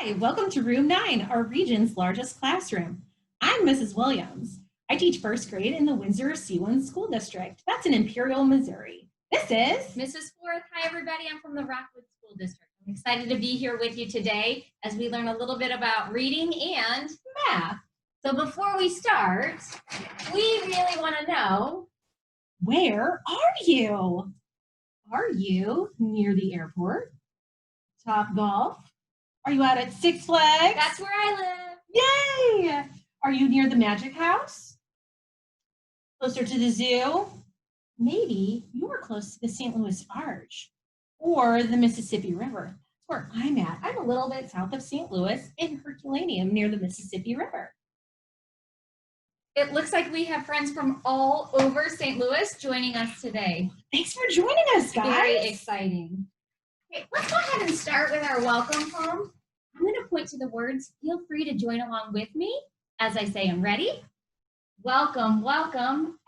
Hi, welcome to Room 9, our region's largest classroom. I'm Mrs. Williams. I teach first grade in the Windsor C1 School District. That's in Imperial, Missouri. This is Mrs. Forth. Hi, everybody. I'm from the Rockwood School District. I'm excited to be here with you today as we learn a little bit about reading and math. So before we start, we really want to know, where are you? Are you near the airport? Top Golf? Are you out at Six Flags? That's where I live. Yay! Are you near the Magic House? Closer to the zoo? Maybe you are close to the St. Louis Arch or the Mississippi River. That's where I'm at. I'm a little bit south of St. Louis in Herculaneum near the Mississippi River. It looks like we have friends from all over St. Louis joining us today. Thanks for joining us, guys. Very exciting. Okay, let's go ahead and start with our welcome poem. I'm going to point to the words. Feel free to join along with me as I say them. Ready? Welcome, welcome,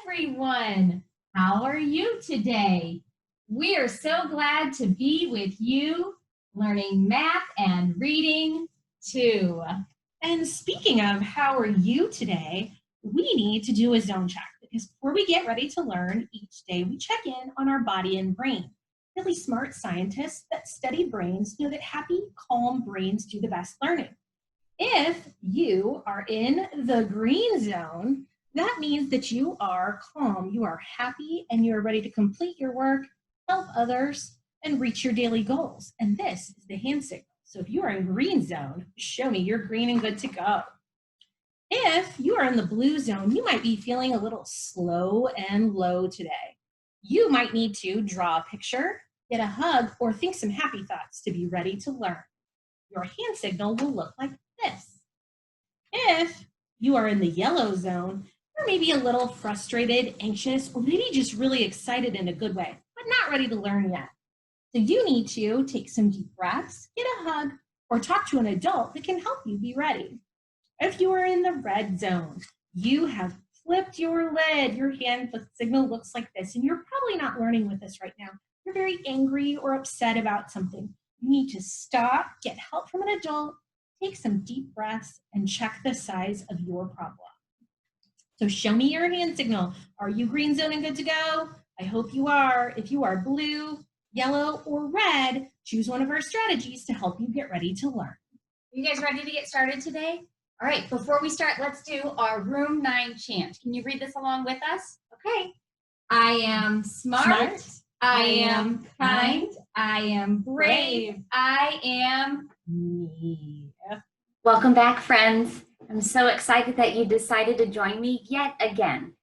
everyone. How are you today? We are so glad to be with you, learning math and reading too. And speaking of how are you today, we need to do a zone check because before we get ready to learn, each day we check in on our body and brain. Really smart scientists that study brains know that happy, calm brains do the best learning. If you are in the green zone, that means that you are calm, you are happy, and you are ready to complete your work, help others, and reach your daily goals. And this is the hand signal. So if you are in green zone, show me you're green and good to go. If you are in the blue zone, you might be feeling a little slow and low today. You might need to draw a picture, get a hug, or think some happy thoughts to be ready to learn. Your hand signal will look like this. If you are in the yellow zone, you're maybe a little frustrated, anxious, or maybe just really excited in a good way, but not ready to learn yet. So you need to take some deep breaths, get a hug, or talk to an adult that can help you be ready. If you are in the red zone, you have flipped your lid. Your hand signal looks like this, and you're probably not learning with this right now. You're very angry or upset about something. You need to stop, get help from an adult, take some deep breaths, and check the size of your problem. So show me your hand signal. Are you green zone and good to go? I hope you are. If you are blue, yellow, or red, choose one of our strategies to help you get ready to learn. Are you guys ready to get started today? All right, before we start, let's do our Room 9 chant. Can you read this along with us? Okay. I am smart. I am kind. I am brave. I am me. Welcome back, friends. I'm so excited that you decided to join me yet again.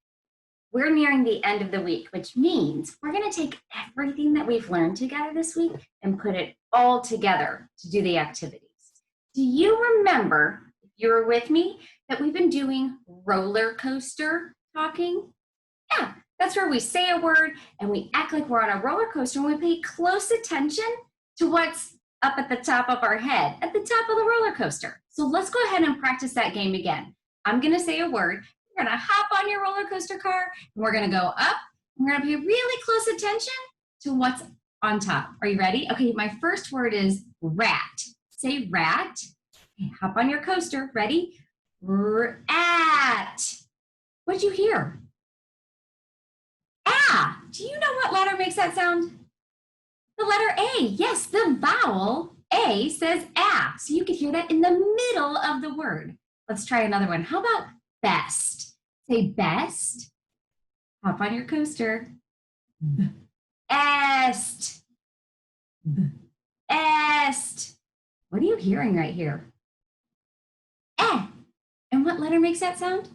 We're nearing the end of the week, which means we're going to take everything that we've learned together this week and put it all together to do the activities. Do you remember, if you were with me, that we've been doing roller coaster talking? Yeah, that's where we say a word and we act like we're on a roller coaster and we pay close attention to what's up at the top of our head, at the top of the roller coaster. So let's go ahead and practice that game again. I'm going to say a word. You're going to hop on your roller coaster car and we're going to go up. We're going to pay really close attention to what's on top. Are you ready? Okay, my first word is rat. Say rat. Okay, hop on your coaster. Ready? Rat. What'd you hear? Ah. Do you know what letter makes that sound? The letter A. Yes, the vowel A says ah. So you could hear that in the middle of the word. Let's try another one. How about best? Say best. Hop on your coaster. Est. Est. What are you hearing right here? Eh. And what letter makes that sound?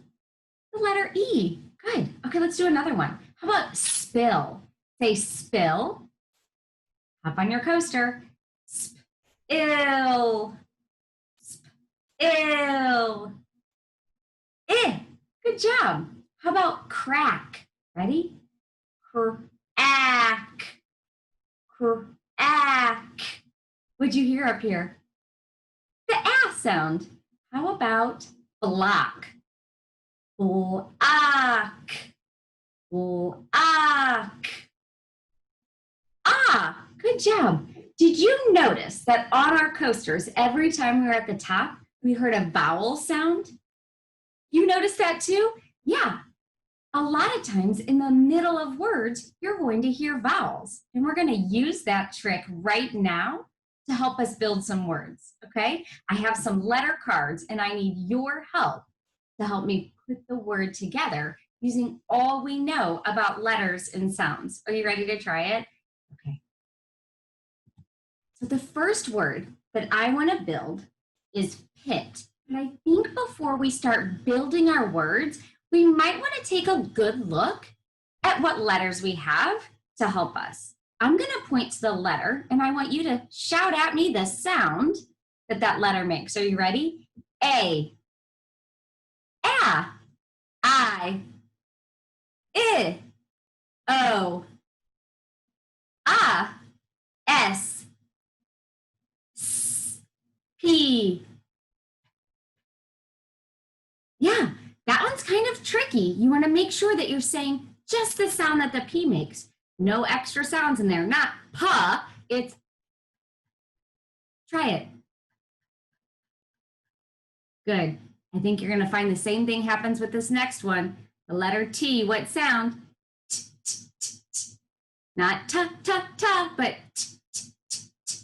The letter E. Good. Okay, let's do another one. How about spill? Say spill. Hop on your coaster. Spill. Spill. Eh. Good job. How about crack? Ready? Crack. Crack. What'd you hear up here? The ah sound. How about block? Block. Block. Ah, good job. Did you notice that on our coasters, every time we were at the top, we heard a vowel sound? You noticed that too? Yeah. A lot of times in the middle of words, you're going to hear vowels. And we're going to use that trick right now to help us build some words, okay? I have some letter cards and I need your help to help me put the word together using all we know about letters and sounds. Are you ready to try it? Okay. So the first word that I want to build is pit. And I think before we start building our words, we might want to take a good look at what letters we have to help us. I'm going to point to the letter and I want you to shout at me the sound that that letter makes. Are you ready? A, I, O, S, P. Yeah, that one's kind of tricky. You want to make sure that you're saying just the sound that the P makes. No extra sounds in there, not pa, it's, try it. Good. I think you're going to find the same thing happens with this next one. The letter T, what sound? T, t, t, t. Not ta, ta, ta, but t, t, t, t.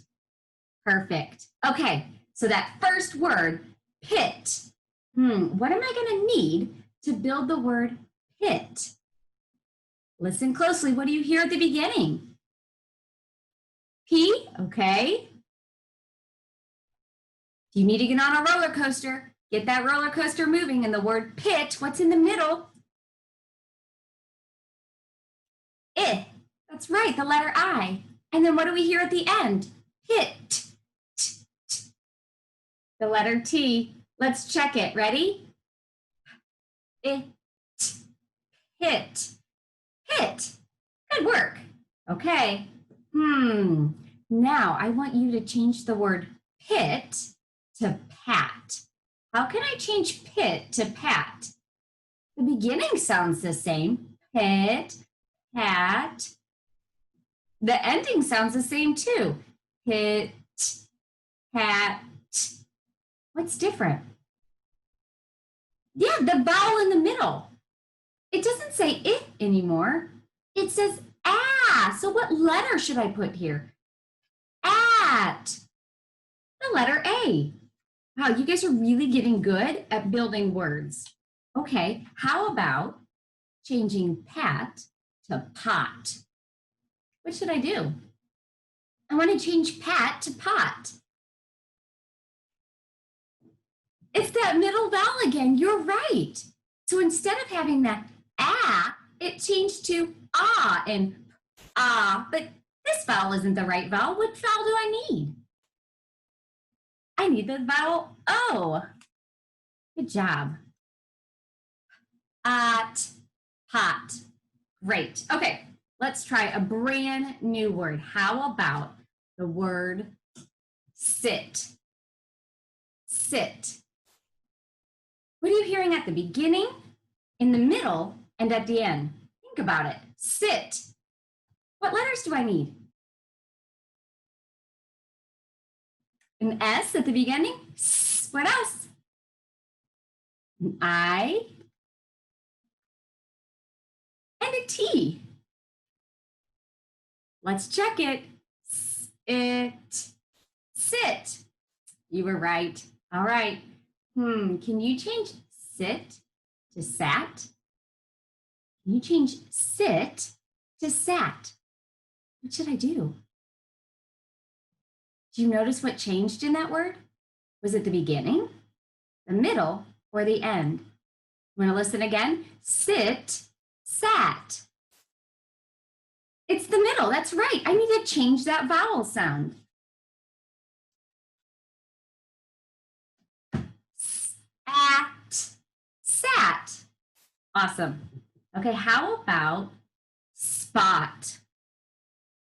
Perfect. Okay, so that first word, pit. What am I going to need to build the word pit? Listen closely. What do you hear at the beginning? P, okay. You need to get on a roller coaster. Get that roller coaster moving. And the word pit, what's in the middle? I. That's right, the letter I. And then what do we hear at the end? Pit. The letter T. Let's check it. Ready? It. Hit. Hit. Good work. Okay. Now I want you to change the word pit to pat. How can I change pit to pat? The beginning sounds the same. Pit, pat. The ending sounds the same too. Pit, pat. What's different? Yeah, the vowel in the middle. It doesn't say it anymore. It says ah. So what letter should I put here? At. The letter A. Wow, you guys are really getting good at building words. Okay, how about changing pat to pot? What should I do? I want to change pat to pot. It's that middle vowel again. You're right. So instead of having that ah, it changed to ah and ah, but this vowel isn't the right vowel. What vowel do I need? I need the vowel O. Good job. At, pot. Great. Okay, let's try a brand new word. How about the word sit? Sit. What are you hearing at the beginning, in the middle, and at the end? Think about it. Sit. What letters do I need? An S at the beginning. What else? An I. And a T. Let's check it. Sit. You were right. All right. Can you change sit to sat? Can you change sit to sat? What should I do? Do you notice what changed in that word? Was it the beginning, the middle, or the end? Want to listen again? Sit, sat. It's the middle. That's right. I need to change that vowel sound. At, sat. Awesome. Okay, how about spot?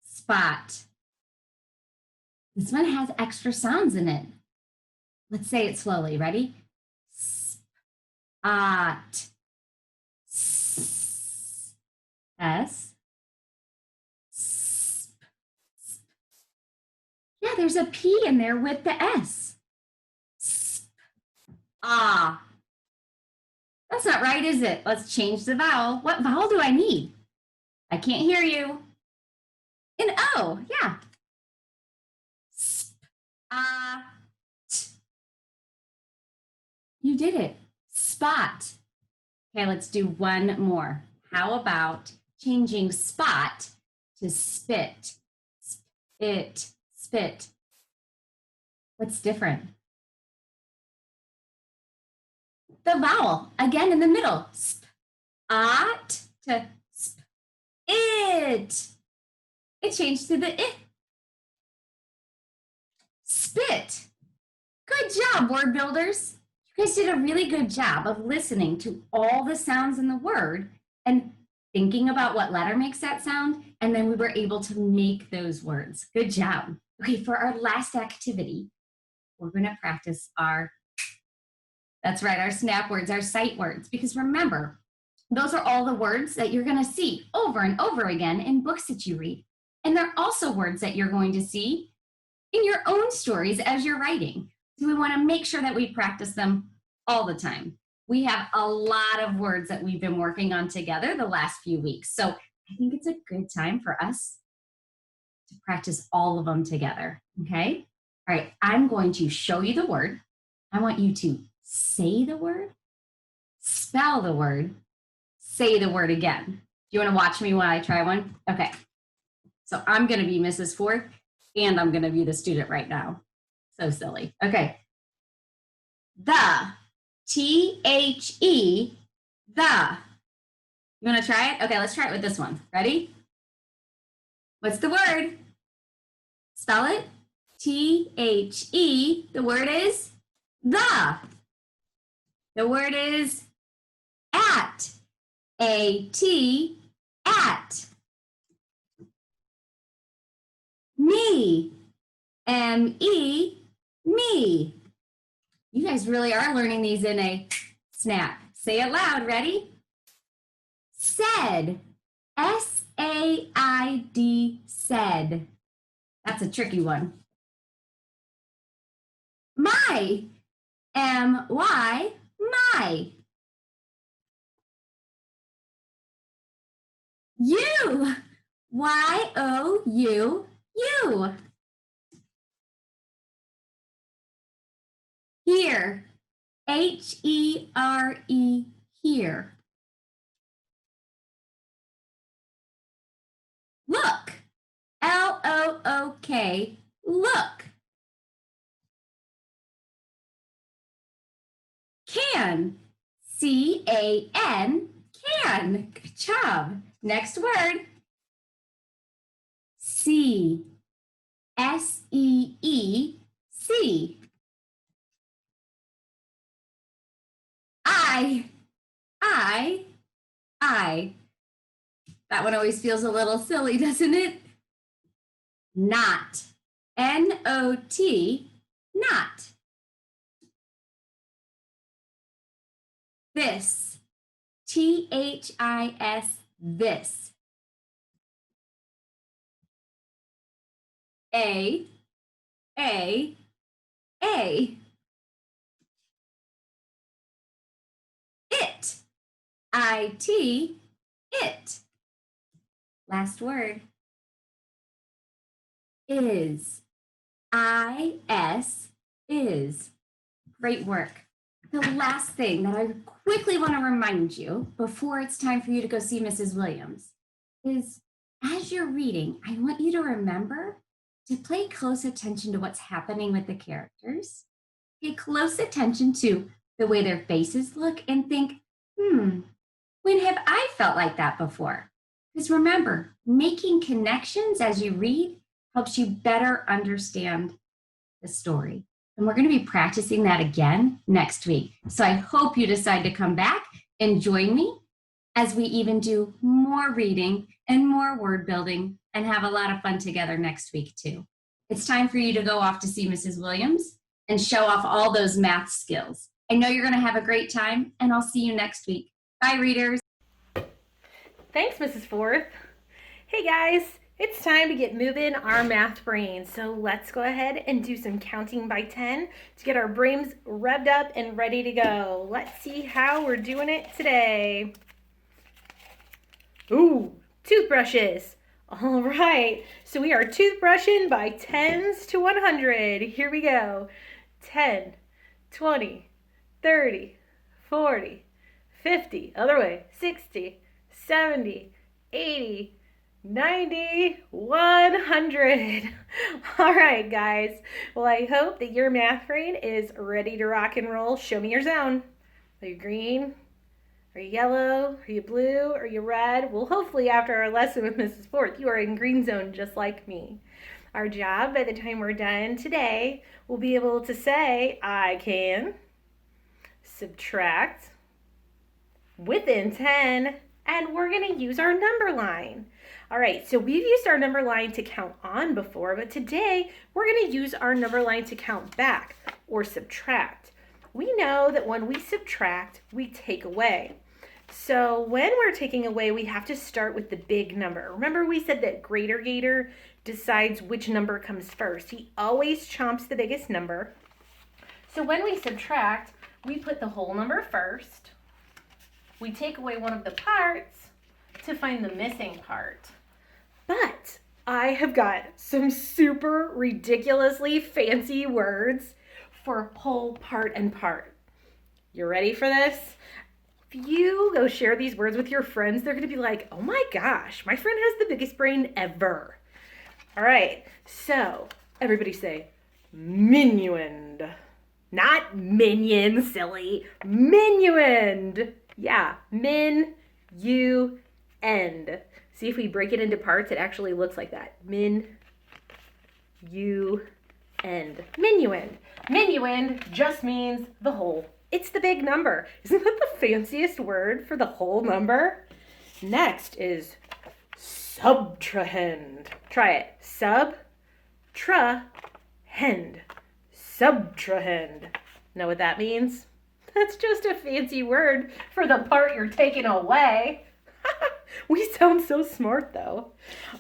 Spot. This one has extra sounds in it. Let's say it slowly. Ready? Spot. S. Yeah, there's a P in there with the S. Ah. That's not right, is it? Let's change the vowel. What vowel do I need? I can't hear you. An O, yeah. T. You did it. Spot. Okay, let's do one more. How about changing spot to spit? Spit, spit. What's different? The vowel, again in the middle. Spot to sp. It. It changed to the it. Spit. Good job, word builders. You guys did a really good job of listening to all the sounds in the word and thinking about what letter makes that sound, and then we were able to make those words. Good job. Okay, for our last activity, we're gonna practice that's right, our snap words, our sight words, because remember, those are all the words that you're gonna see over and over again in books that you read. And they're also words that you're going to see in your own stories as you're writing. So we wanna make sure that we practice them all the time. We have a lot of words that we've been working on together the last few weeks. So I think it's a good time for us to practice all of them together, okay? All right, I'm going to show you the word. I want you to say the word, spell the word, say the word again. Do you want to watch me while I try one? Okay. So I'm going to be Mrs. Forth, and I'm going to be the student right now. So silly. Okay. The. T-H-E. The. You want to try it? Okay, let's try it with this one. Ready? What's the word? Spell it. T-H-E. The word is the. The word is at. A-T, at. Me, M-E, me. You guys really are learning these in a snap. Say it loud, ready? Said, S-A-I-D, said. That's a tricky one. My, M-Y, my. You, Y-O-U, you. Here, H-E-R-E, here. Look, L-O-O-K, look. Can, C-A-N, can. Good job. Next word. See, S-E-E, see. I. That one always feels a little silly, doesn't it? Not, N-O-T, not. This, T-H-I-S, this. A. It, I-T, it. Last word. Is, I-S, is. Great work. The last thing that I quickly want to remind you before it's time for you to go see Mrs. Williams is as you're reading, I want you to remember to pay close attention to what's happening with the characters. Pay close attention to the way their faces look and think, when have I felt like that before? Because remember, making connections as you read helps you better understand the story. And we're going to be practicing that again next week. So I hope you decide to come back and join me as we even do more reading and more word building and have a lot of fun together next week too. It's time for you to go off to see Mrs. Williams and show off all those math skills. I know you're going to have a great time, and I'll see you next week. Bye, readers. Thanks, Mrs. Forth. Hey guys, It's time to get moving our math brain. So let's go ahead and do some counting by 10 to get our brains revved up and ready to go. Let's see how we're doing it today. Ooh, toothbrushes. All right, so we are toothbrushing by 10s to 100. Here we go. 10, 20, 30, 40, 50, other way, 60, 70, 80, 90, 100. All right, guys. Well, I hope that your math brain is ready to rock and roll. Show me your zone. Are you green? Are you yellow? Are you blue? Are you red? Well, hopefully after our lesson with Mrs. Forth, you are in green zone just like me. Our job by the time we're done today, we'll be able to say, I can subtract within 10, and we're going to use our number line. All right, so we've used our number line to count on before, but today we're going to use our number line to count back or subtract. We know that when we subtract, we take away. So when we're taking away, we have to start with the big number. Remember we said that Greater Gator decides which number comes first. He always chomps the biggest number. So when we subtract, we put the whole number first. We take away one of the parts to find the missing part. But I have got some super ridiculously fancy words for whole, part, and part. You ready for this? If you go share these words with your friends, they're going to be like, oh my gosh, my friend has the biggest brain ever. All right, so everybody say minuend. Not minion, silly. Minuend. Yeah, min, you, end. See if we break it into parts, it actually looks like that. Min, you, end. Minuend. Minuend just means the whole. It's the big number. Isn't that the fanciest word for the whole number? Next is subtrahend. Try it. Sub-tra-hend. Subtrahend. Know what that means? That's just a fancy word for the part you're taking away. We sound so smart though.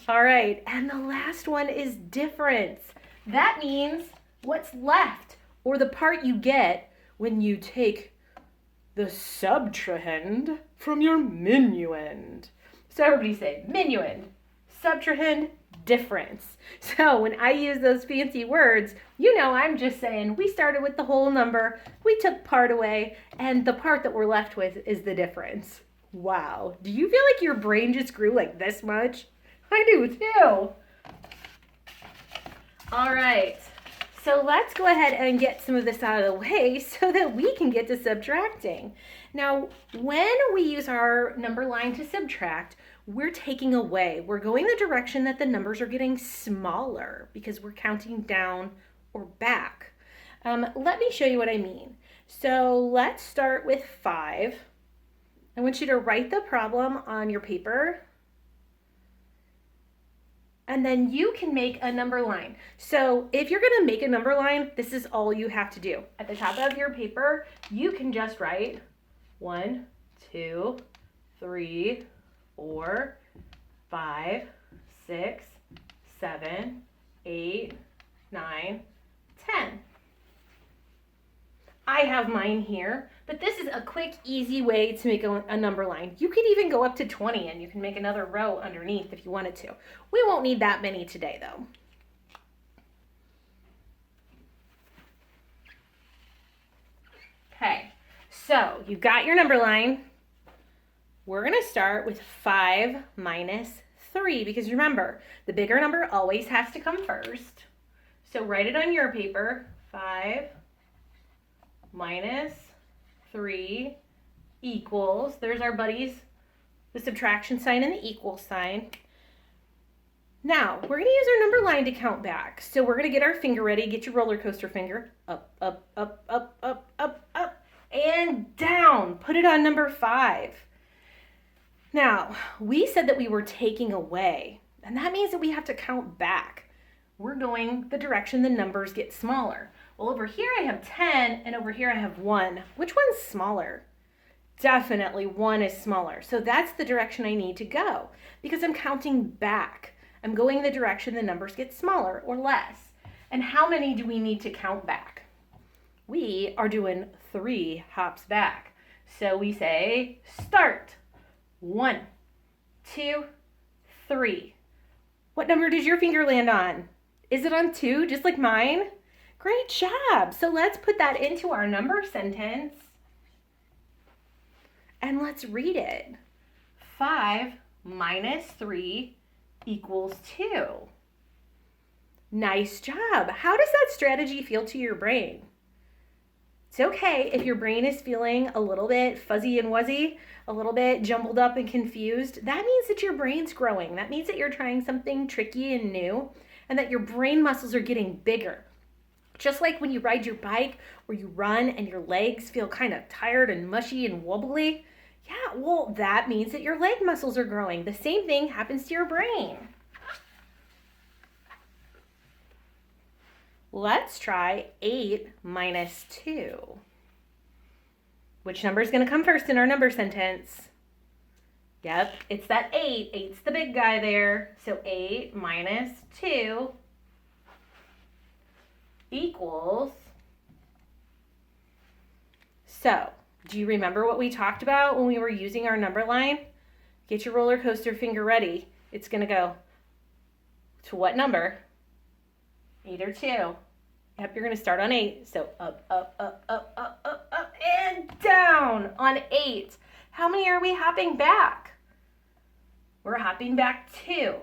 All right, and the last one is difference. That means what's left or the part you get when you take the subtrahend from your minuend. So everybody say minuend, subtrahend, difference. So when I use those fancy words, you know I'm just saying we started with the whole number, we took part away, and the part that we're left with is the difference. Wow. Do you feel like your brain just grew like this much? I do too. All right. So let's go ahead and get some of this out of the way so that we can get to subtracting. Now, when we use our number line to subtract, we're taking away. We're going the direction that the numbers are getting smaller because we're counting down or back. Let me show you what I mean. So let's start with 5. I want you to write the problem on your paper. And then you can make a number line. So if you're going to make a number line, this is all you have to do. At the top of your paper, you can just write 1, 2, 3, 4, 5, 6, 7, 8, 9, 10. I have mine here, but this is a quick, easy way to make a number line. You could even go up to 20 and you can make another row underneath if you wanted to. We won't need that many today though. Okay, so you've got your number line. We're gonna start with 5 minus 3 because remember, the bigger number always has to come first. So write it on your paper, 5 minus 3 equals, there's our buddies, the subtraction sign and the equal sign. Now, we're going to use our number line to count back. So we're going to get our finger ready. Get your roller coaster finger. Up, up, up, up, up, up, up, and down. Put it on number 5. Now, we said that we were taking away, and that means that we have to count back. We're going the direction the numbers get smaller. Well, over here I have 10, and over here I have 1. Which one's smaller? Definitely 1 is smaller. So that's the direction I need to go because I'm counting back. I'm going the direction the numbers get smaller or less. And how many do we need to count back? We are doing 3 hops back. So we say start. 1, 2, 3. What number does your finger land on? Is it on 2, just like mine? Great job. So let's put that into our number sentence. And let's read it. 5 minus 3 equals 2. Nice job. How does that strategy feel to your brain? It's okay if your brain is feeling a little bit fuzzy and wuzzy, a little bit jumbled up and confused. That means that your brain's growing. That means that you're trying something tricky and new, and that your brain muscles are getting bigger. Just like when you ride your bike or you run and your legs feel kind of tired and mushy and wobbly. Yeah, well, that means that your leg muscles are growing. The same thing happens to your brain. Let's try 8 minus 2. Which number is going to come first in our number sentence? Yep, it's that 8. 8's the big guy there. So 8 minus 2 equals. So, do you remember what we talked about when we were using our number line? Get your roller coaster finger ready. It's going to go to what number? 8 or 2. Yep, you're going to start on 8. So up, up, up, up, up, up, up, and down on 8. How many are we hopping back? We're hopping back 2.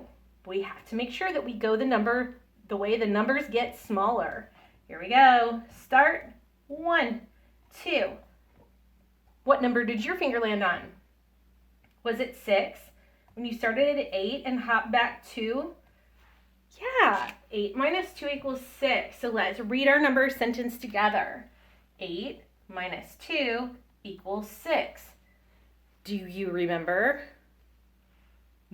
We have to make sure that we go the way the numbers get smaller. Here we go. Start. 1, 2. What number did your finger land on? Was it 6? When you started at 8 and hopped back 2? Yeah, 8 minus 2 equals 6. So let's read our number sentence together. 8 minus 2 equals 6. Do you remember?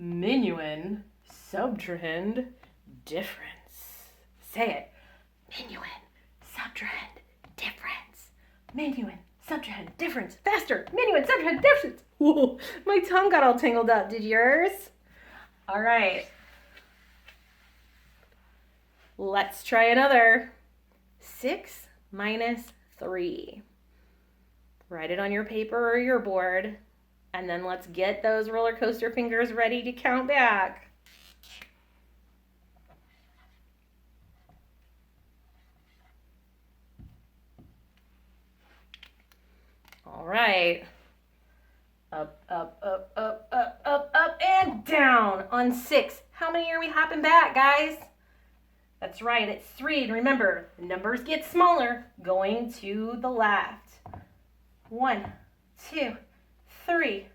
Minuend, subtrahend, difference. Say it. Minuend, subtrahend, difference. Minuend, subtrahend, difference. Faster. Minuend, subtrahend, difference. Whoa, my tongue got all tangled up. Did yours? All right. Let's try another. 6 minus 3. Write it on your paper or your board, and then let's get those roller coaster fingers ready to count back. All right. Up, up, up, up, up, up, up, and down on 6. How many are we hopping back, guys? That's right, it's 3. And remember, the numbers get smaller going to the left. 1, 2, 3.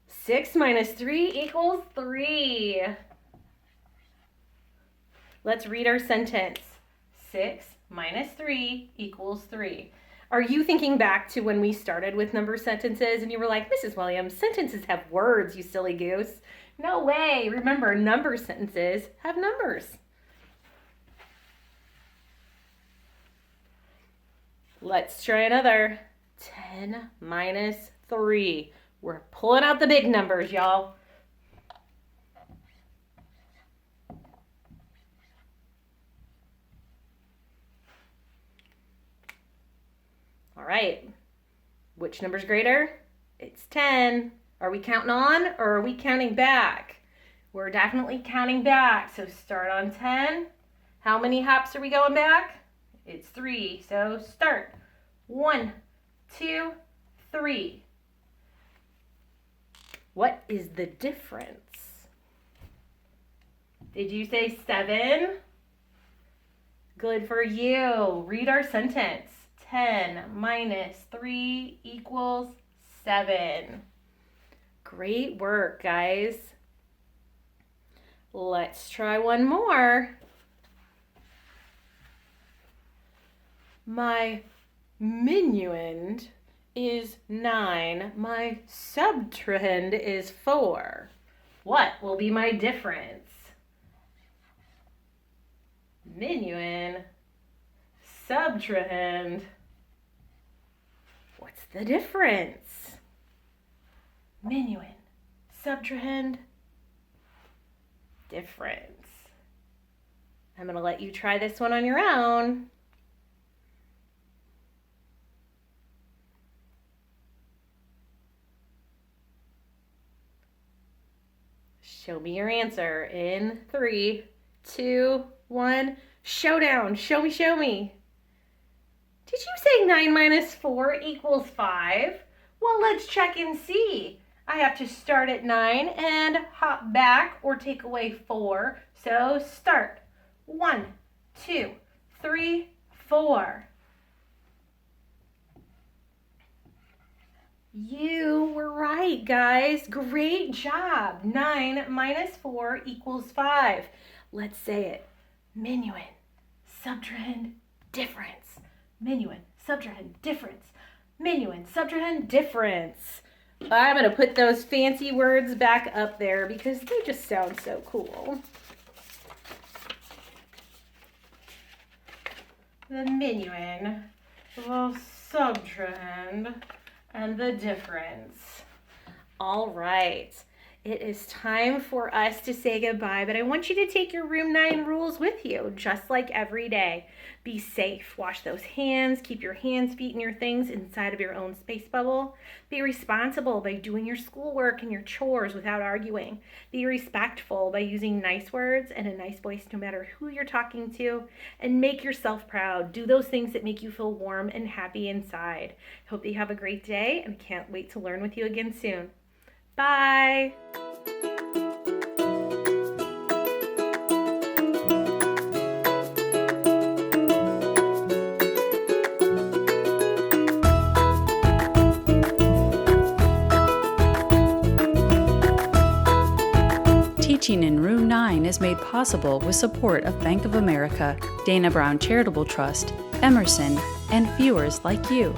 6 minus 3 equals 3. Let's read our sentence. 6 minus 3 equals 3. Are you thinking back to when we started with number sentences and you were like, Mrs. Williams, sentences have words, you silly goose. No way. Remember, number sentences have numbers. Let's try another. 10 minus 3. We're pulling out the big numbers, y'all. All right. Which number's greater? It's 10. Are we counting on or are we counting back? We're definitely counting back. So start on 10. How many hops are we going back? It's 3. So start. 1, 2, 3. What is the difference? Did you say 7? Good for you. Read our sentence. 10 minus 3 equals 7. Great work, guys. Let's try one more. My minuend is 9. My subtrahend is 4. What will be my difference? Minuend, subtrahend. What's the difference? Minuend, subtrahend. difference. I'm going to let you try this one on your own. Show me your answer in 3, 2, 1. Showdown. Show me, show me. Did you say 9 minus 4 equals 5? Well, let's check and see. I have to start at 9 and hop back or take away 4. So start. 1, 2, 3, 4. You were right, guys. Great job. 9 minus 4 equals 5. Let's say it. Minuend, subtrahend, difference. Minuend, subtrahend, difference. Minuend, subtrahend, difference. I'm going to put those fancy words back up there because they just sound so cool. The minuend, the subtrahend, and the difference. All right, it is time for us to say goodbye, but I want you to take your Room 9 rules with you, just like every day. Be safe, wash those hands, keep your hands, feet, and your things inside of your own space bubble. Be responsible by doing your schoolwork and your chores without arguing. Be respectful by using nice words and a nice voice no matter who you're talking to. And make yourself proud. Do those things that make you feel warm and happy inside. Hope that you have a great day and can't wait to learn with you again soon. Bye! Teaching in Room 9 is made possible with support of Bank of America, Dana Brown Charitable Trust, Emerson, and viewers like you.